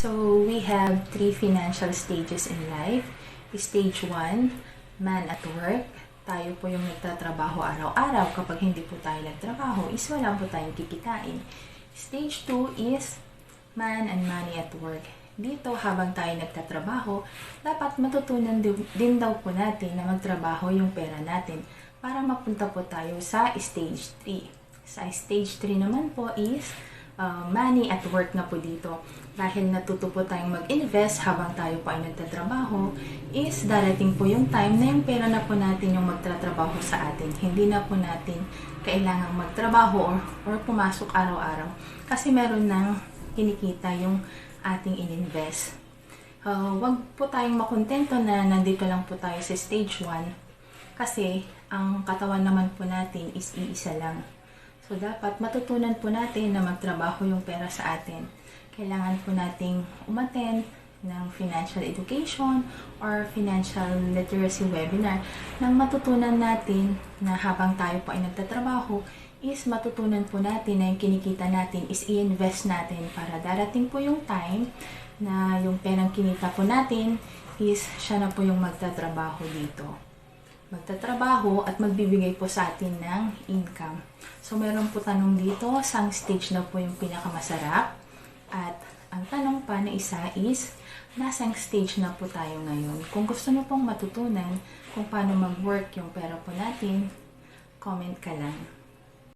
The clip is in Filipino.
So, we have three financial stages in life. Stage 1, man at work. Tayo po yung nagtatrabaho araw-araw. Kapag hindi po tayo nagtrabaho, is wala po tayong kikitain. Stage 2 is man and money at work. Dito, habang tayo nagtatrabaho, dapat matutunan din daw po natin na magtrabaho yung pera natin para mapunta po tayo sa stage 3. Sa stage 3 naman po is money at work na po dito. Dahil natuto po tayong mag-invest habang tayo po ay nagtatrabaho, is darating po yung time na yung pera na po natin yung magtatrabaho sa atin. Hindi na po natin kailangang magtrabaho or pumasok araw-araw. Kasi meron nang kinikita yung ating ininvest. Wag po tayong makontento na nandito lang po tayo sa stage 1 kasi ang katawan naman po natin is iisa lang. So, dapat matutunan po natin na magtrabaho yung pera sa atin. Kailangan po nating umattend ng financial education or financial literacy webinar nang matutunan natin na habang tayo po ay nagtatrabaho is matutunan po natin na yung kinikita natin is i-invest natin para darating po yung time na yung perang kinita po natin is siya na po yung magtatrabaho dito. Magtatrabaho at magbibigay po sa atin ng income. So, meron po tanong dito, saang stage na po yung pinakamasarap? At ang tanong pa na isa is, nasang stage na po tayo ngayon? Kung gusto nyo pong matutunan kung paano mag-work yung pera po natin, comment ka lang.